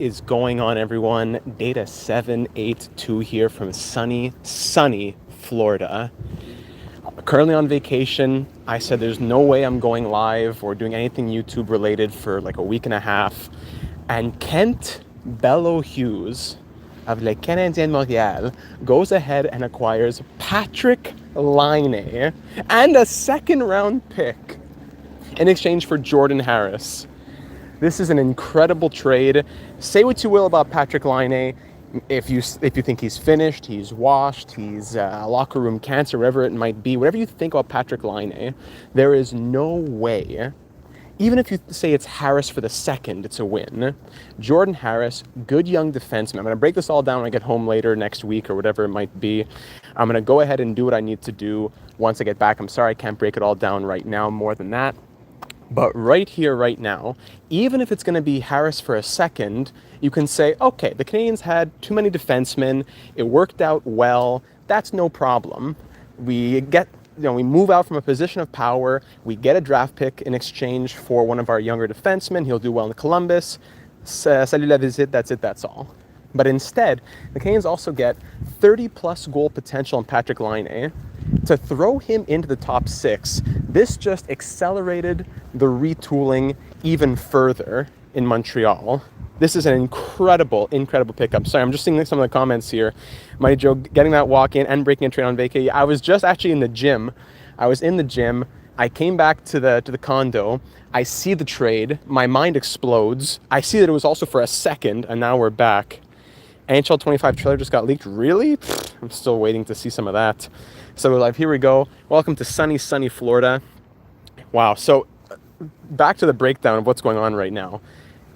Is going on, everyone? Data 782 here from sunny Florida. Currently on vacation. I said there's no way I'm going live or doing anything YouTube related for like a week and a half. And Kent Bello Hughes of Les Canadiens de Montréal goes ahead and acquires Patrik Laine and a second round pick in exchange for Jordan Harris. This is an incredible trade. Say what you will about Patrik Laine. If you think he's finished, he's washed, he's locker room cancer, whatever it might be, whatever you think about Patrik Laine, there is no way, even if you say it's Harris for the second, it's a win. Jordan Harris, good young defenseman. I'm going to break this all down when I get home later next week or whatever it might be. I'm going to go ahead and do what I need to do once I get back. I'm sorry I can't break it all down right now more than that. But right here, right now, even if it's going to be Harris for a second, you can say, okay, the Canadiens had too many defensemen. It worked out well. That's no problem. We move out from a position of power. We get a draft pick in exchange for one of our younger defensemen. He'll do well in Columbus. Salut la visite. That's it. That's all. But instead, the Canadiens also get 30-plus goal potential in Patrik Laine. To throw him into the top six, this just accelerated the retooling even further in Montreal. This is an incredible pickup. Sorry, I'm just seeing some of the comments here. Mighty Joe getting that walk in and breaking a trade on vacay. I was just actually in the gym. I came back to the condo. I see the trade. My mind explodes. I see that it was also for a second, and now we're back. NHL 25 trailer just got leaked. Really? I'm still waiting to see some of that. So live, here we go. Welcome to sunny Florida. Wow. So back to the breakdown of what's going on right now.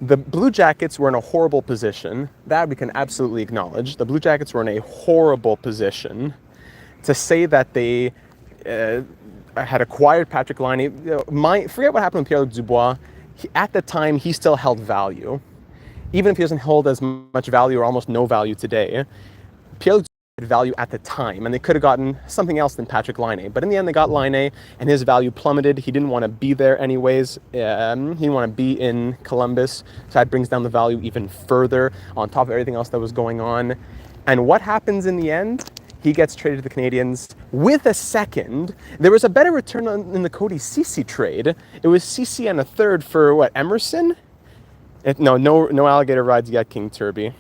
The Blue Jackets were in a horrible position. That we can absolutely acknowledge. The Blue Jackets were in a horrible position. To say that they had acquired Patrik Laine, forget what happened with Pierre-Luc Dubois. At the time, he still held value. Even if he doesn't hold as much value or almost no value today, Pierre-Luc had value at the time, and they could have gotten something else than Patrik Laine. But in the end, they got Laine, and his value plummeted. He didn't want to be there anyways. He didn't want to be in Columbus, so that brings down the value even further on top of everything else that was going on. And what happens in the end? He gets traded to the Canadiens with a second. There was a better return in the Cody Ceci trade. It was Ceci and a third for, what, Emerson? No alligator rides yet, King Turby.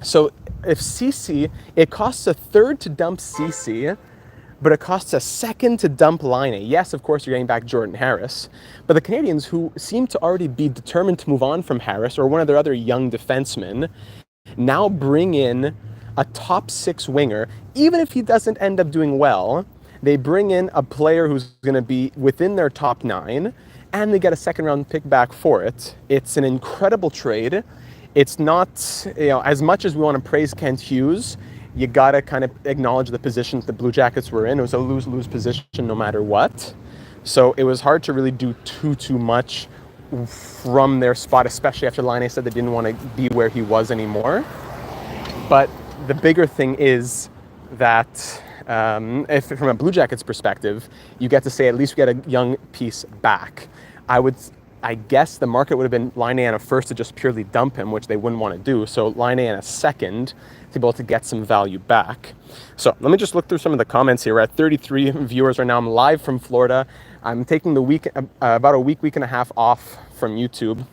So if Ceci, it costs a third to dump Ceci, but it costs a second to dump Laine. Yes, of course, you're getting back Jordan Harris. But the Canadiens, who seem to already be determined to move on from Harris or one of their other young defensemen, now bring in a top six winger. Even if he doesn't end up doing well, they bring in a player who's going to be within their top nine, and they get a second round pick back for it. It's an incredible trade. It's not, as much as we want to praise Kent Hughes, you got to kind of acknowledge the position the Blue Jackets were in. It was a lose-lose position no matter what. So it was hard to really do too much from their spot, especially after Laine said they didn't want to be where he was anymore. But the bigger thing is that if from a Blue Jackets perspective, you get to say at least we get a young piece back. I guess the market would have been Laine and a first to just purely dump him, which they wouldn't want to do. So Laine and a second to be able to get some value back. So let me just look through some of the comments here. We're at 33 viewers right now. I'm live from Florida. I'm taking about a week and a half off from YouTube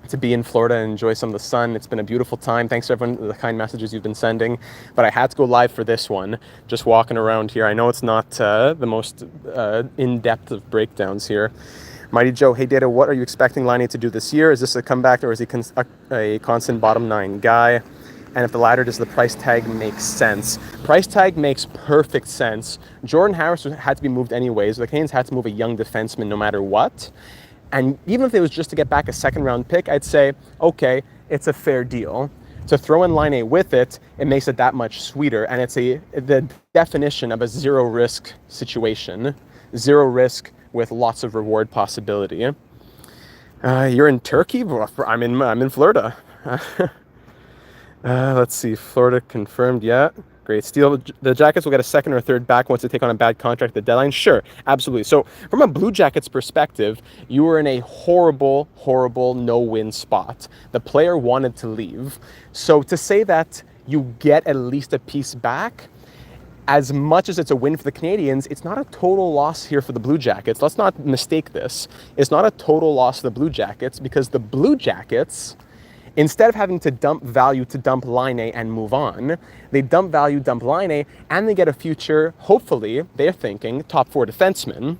to be in Florida and enjoy some of the sun. It's been a beautiful time. Thanks to everyone for the kind messages you've been sending. But I had to go live for this one, just walking around here. I know it's not the most in-depth of breakdowns here. Mighty Joe, hey Data, what are you expecting Laine to do this year? Is this a comeback or is he a constant bottom nine guy? And if the latter, does the price tag make sense? Price tag makes perfect sense. Jordan Harris had to be moved anyways. The Canadiens had to move a young defenseman no matter what. And even if it was just to get back a second round pick, I'd say, okay, it's a fair deal. To throw in Laine with it, it makes it that much sweeter. And it's the definition of a zero risk situation. Zero risk with lots of reward possibility. You're in Turkey? I'm in Florida. Let's see, Florida confirmed yet. Great steal. The Jackets will get a second or third back once they take on a bad contract at the deadline. Sure, absolutely. So from a Blue Jackets perspective, you were in a horrible, horrible no-win spot. The player wanted to leave. So to say that you get at least a piece back, as much as it's a win for the Canadiens, it's not a total loss here for the Blue Jackets. Let's not mistake this. It's not a total loss for the Blue Jackets because the Blue Jackets, instead of having to dump value to dump Laine and move on, they dump value, dump Laine, and they get a future, hopefully, they're thinking, top 4 defenseman.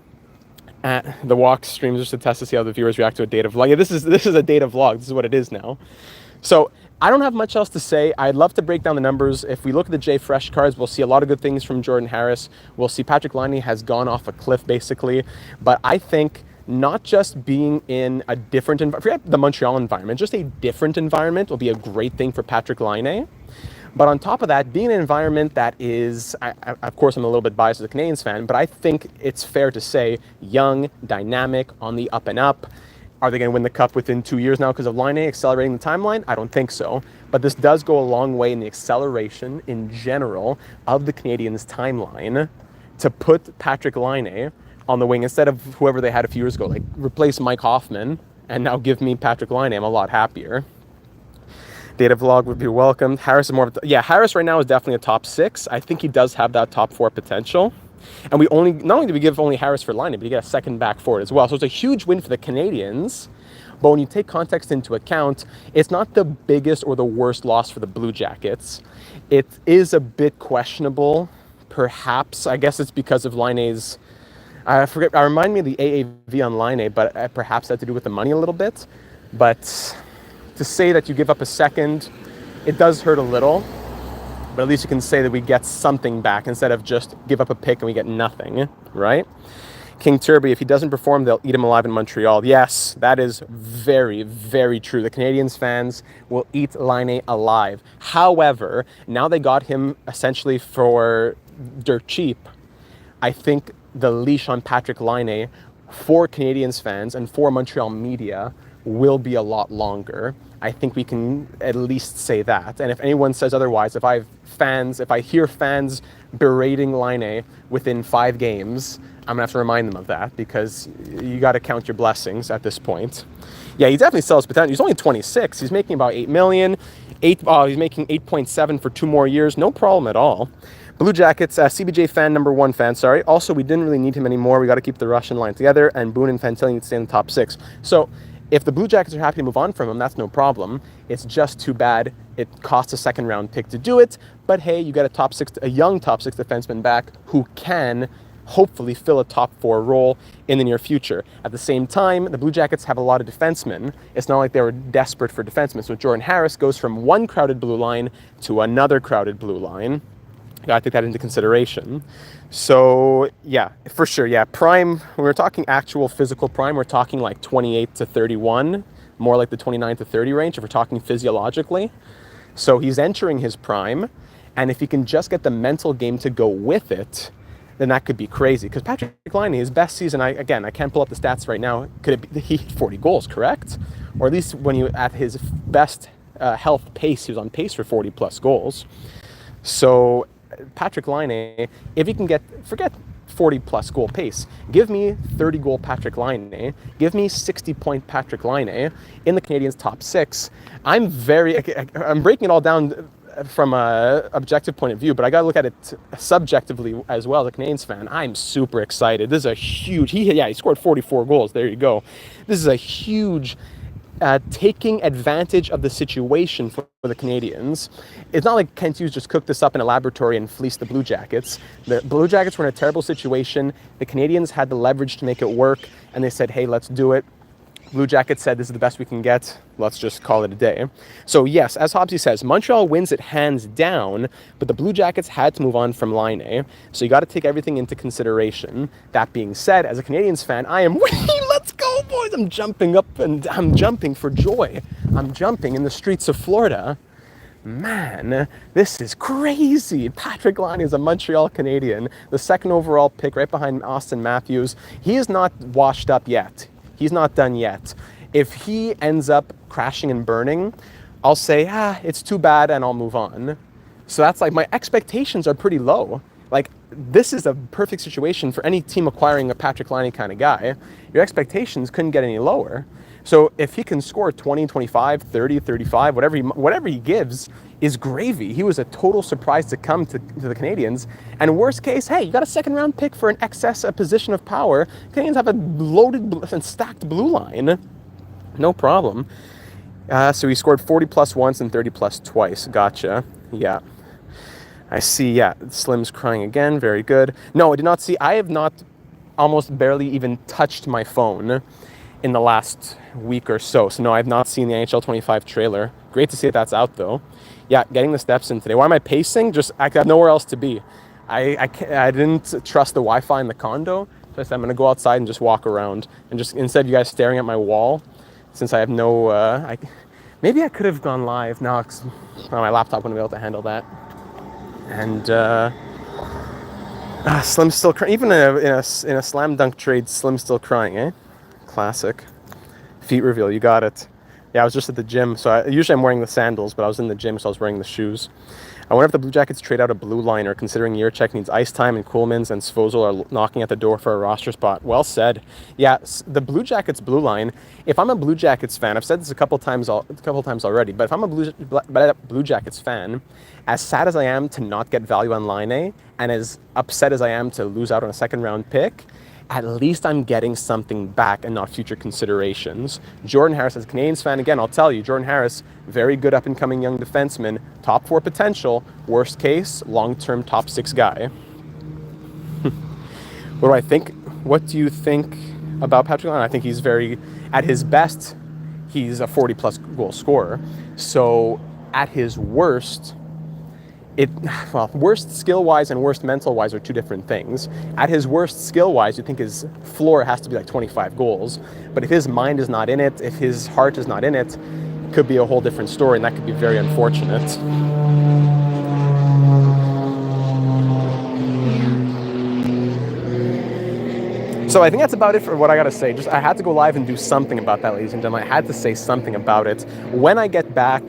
The walk streams just to test to see how the viewers react to a data vlog. Yeah, this is a data vlog. This is what it is now. So I don't have much else to say. I'd love to break down the numbers. If we look at the J Fresh cards, we'll see a lot of good things from Jordan Harris. We'll see Patrik Laine has gone off a cliff, basically. But I think not just being in a different environment, forget the Montreal environment, just a different environment will be a great thing for Patrik Laine. But on top of that, being in an environment that is, of course, I'm a little bit biased as a Canadiens fan, but I think it's fair to say young, dynamic, on the up and up. Are they going to win the Cup within 2 years now because of Laine accelerating the timeline? I don't think so. But this does go a long way in the acceleration in general of the Canadiens' timeline to put Patrik Laine on the wing instead of whoever they had a few years ago. Like, replace Mike Hoffman and now give me Patrik Laine. I'm a lot happier. Data vlog would be welcomed. Harris is more of Harris right now is definitely a top 6. I think he does have that top 4 potential. And we not only did we give only Harris for Laine, but you get a second back for it as well. So it's a huge win for the Canadiens. But when you take context into account, it's not the biggest or the worst loss for the Blue Jackets. It is a bit questionable, perhaps. I guess it's because of Laine's, I remind me of the AAV on Laine, but perhaps that had to do with the money a little bit. But to say that you give up a second, it does hurt a little. But at least you can say that we get something back instead of just give up a pick and we get nothing, right? King Turby, if he doesn't perform, they'll eat him alive in Montreal. Yes, that is very, very true. The Canadiens fans will eat Laine alive. However, now they got him essentially for dirt cheap. I think the leash on Patrik Laine for Canadiens fans and for Montreal media will be a lot longer. I think we can at least say that. And if anyone says otherwise, if I hear fans berating Laine within 5 games, I'm gonna have to remind them of that because you got to count your blessings at this point. Yeah, he definitely sells potential. He's only 26. He's making about $8 million. He's making 8.7 for 2 more years. No problem at all. Blue Jackets, CBJ fan, number 1 fan, sorry. Also, we didn't really need him anymore. We got to keep the Russian line together, and Boone and Fantilli need to stay in the top 6. So if the Blue Jackets are happy to move on from him, that's no problem. It's just too bad it costs a second-round pick to do it. But hey, you got a young top 6 defenseman back who can hopefully fill a top 4 role in the near future. At the same time, the Blue Jackets have a lot of defensemen. It's not like they were desperate for defensemen. So Jordan Harris goes from one crowded blue line to another crowded blue line. You gotta take that into consideration. So yeah, for sure, yeah. Prime, when we're talking actual physical prime, we're talking like 28 to 31, more like the 29 to 30 range if we're talking physiologically. So he's entering his prime, and if he can just get the mental game to go with it, then that could be crazy. Because Patrik Laine, his best season, I can't pull up the stats right now. Could it be he hit 40 goals, correct? Or at least when you at his best health pace, he was on pace for 40 plus goals. So Patrik Laine, if he can forget 40 plus goal pace, give me 30 goal Patrik Laine, give me 60 point Patrik Laine in the Canadiens top 6. I'm breaking it all down from a objective point of view, but I got to look at it subjectively as well as a Canadiens fan. I'm super excited. This is a huge, he scored 44 goals. There you go. This is a huge taking advantage of the situation for the Canadiens. It's not like Kent Hughes just cooked this up in a laboratory and fleeced the Blue Jackets. The Blue Jackets were in a terrible situation. The Canadiens had the leverage to make it work, and they said, hey, let's do it. Blue Jackets said, this is the best we can get. Let's just call it a day. So yes, as Hobbsy says, Montreal wins it hands down, but the Blue Jackets had to move on from Laine. So you got to take everything into consideration. That being said, as a Canadiens fan, I am, let's go, boys. I'm jumping up and I'm jumping for joy. I'm jumping in the streets of Florida. Man, this is crazy. Patrik Laine is a Montreal Canadien, the 2nd overall pick right behind Austin Matthews. He is not washed up yet. He's not done yet. If he ends up crashing and burning, I'll say, it's too bad and I'll move on. So that's like, my expectations are pretty low. Like, this is a perfect situation for any team acquiring a Patrik Laine kind of guy. Your expectations couldn't get any lower. So if he can score 20, 25, 30, 35, whatever he gives is gravy. He was a total surprise to come to the Canadiens. And worst case, hey, you got a second round pick for an excess position of power. Canadiens have a loaded and stacked blue line. No problem. So he scored 40 plus once and 30 plus twice. Gotcha. Yeah. I see, yeah, Slim's crying again. Very good. No, I did not see. I have not almost barely even touched my phone in the last week or so. So no, I have not seen the NHL 25 trailer. Great to see that that's out though. Yeah, getting the steps in today. Why am I pacing? Just, I have nowhere else to be. I didn't trust the Wi-Fi in the condo. So I said I'm going to go outside and just walk around. And just, instead of you guys staring at my wall, since I have no, maybe I could have gone live. No, my laptop wouldn't be able to handle that. And Slim's still crying. Even in a slam dunk trade, Slim's still crying, eh? Classic. Feet reveal, you got it. Yeah, I was just at the gym, so usually I'm wearing the sandals, but I was in the gym, so I was wearing the shoes. I wonder if the Blue Jackets trade out a blue liner, considering Jiricek needs ice time and Koolmans and Svozil are knocking at the door for a roster spot. Well said. Yeah, the Blue Jackets blue line, if I'm a Blue Jackets fan, I've said this a couple times already, but if I'm a Blue Jackets fan, as sad as I am to not get value on Laine, and as upset as I am to lose out on a second round pick, at least I'm getting something back and not future considerations. Jordan Harris, as a Canadiens fan, again, I'll tell you, Jordan Harris, very good up-and-coming young defenseman, top 4 potential, worst case, long-term top 6 guy. What do I think? What do you think about Patrik Laine? I think he's very, at his best, he's a 40-plus goal scorer. So at his worst, worst skill-wise and worst mental-wise are two different things. At his worst skill-wise, you think his floor has to be like 25 goals. But if his mind is not in it, if his heart is not in it, it could be a whole different story, and that could be very unfortunate. So I think that's about it for what I gotta say. Just, I had to go live and do something about that, ladies and gentlemen. I had to say something about it. When I get back,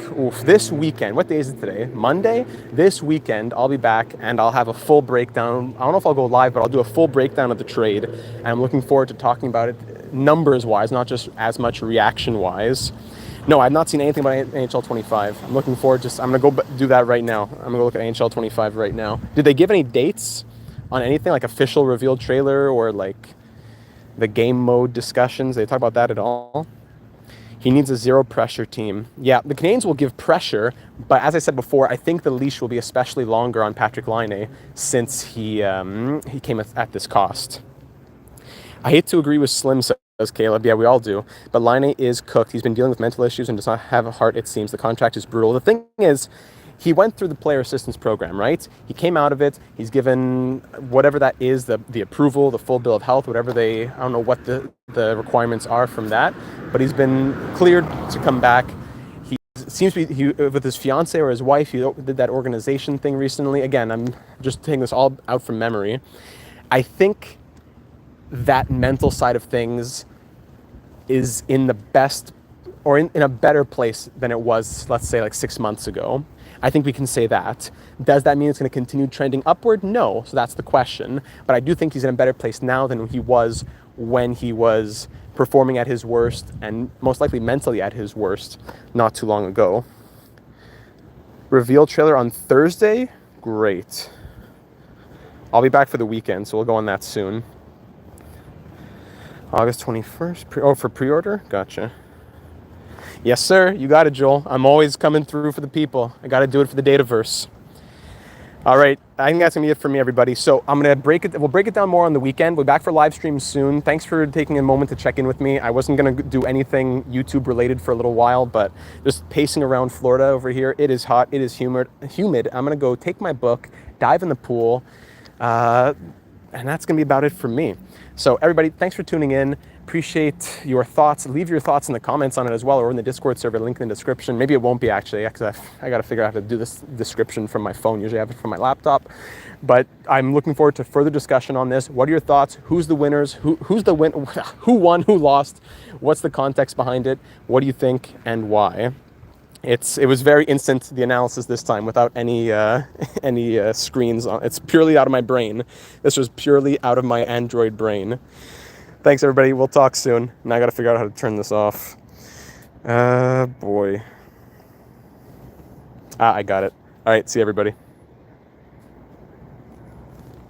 this weekend, what day is it today? Monday? This weekend, I'll be back and I'll have a full breakdown. I don't know if I'll go live, but I'll do a full breakdown of the trade. And I'm looking forward to talking about it numbers-wise, not just as much reaction-wise. No, I've not seen anything about NHL 25. I'm looking forward to, I'm gonna go do that right now. I'm gonna go look at NHL 25 right now. Did they give any dates on anything, like official revealed trailer or like the game mode discussions? They talk about that at all? He needs a zero pressure team. Yeah, the Canadiens will give pressure, but as I said before, I think the leash will be especially longer on Patrik Laine since he came at this cost. I hate to agree with Slim, says Caleb. Yeah, we all do. But Laine is cooked. He's been dealing with mental issues and does not have a heart, it seems. The contract is brutal. The thing is, he went through the player assistance program, right? He came out of it. He's given whatever that is, the approval, the full bill of health, whatever I don't know what the requirements are from that, but he's been cleared to come back. He seems to be, with his fiance or his wife, he did that organization thing recently. Again, I'm just taking this all out from memory. I think that mental side of things is in the best, or in a better place than it was, let's say, like 6 months ago. I think we can say that. Does that mean it's going to continue trending upward? No. So that's the question. But I do think he's in a better place now than he was when he was performing at his worst and most likely mentally at his worst not too long ago. Reveal trailer on Thursday? Great. I'll be back for the weekend, so we'll go on that soon. August 21st? For pre-order? Gotcha. Yes, sir. You got it, Joel. I'm always coming through for the people. I got to do it for the Dataverse. All right. I think that's going to be it for me, everybody. So I'm going to we'll break it down more on the weekend. We'll be back for live streams soon. Thanks for taking a moment to check in with me. I wasn't going to do anything YouTube related for a little while, but just pacing around Florida over here. It is hot. It is humid. I'm going to go take my book, dive in the pool, and that's going to be about it for me. So everybody, thanks for tuning in. Appreciate your thoughts. Leave your thoughts in the comments on it as well, or in the Discord server, link in the description. Maybe it won't be actually, because I got to figure out how to do this description from my phone. Usually I have it from my laptop. But I'm looking forward to further discussion on this. What are your thoughts? Who's the winners? Who's the win? Who won? Who lost? What's the context behind it? What do you think and why? it was very instant, the analysis this time, without any any screens on. It's purely out of my brain. This was purely out of my Android brain. Thanks, everybody. We'll talk soon. Now I got to figure out how to turn this off. Boy. I got it. All right, see you, everybody.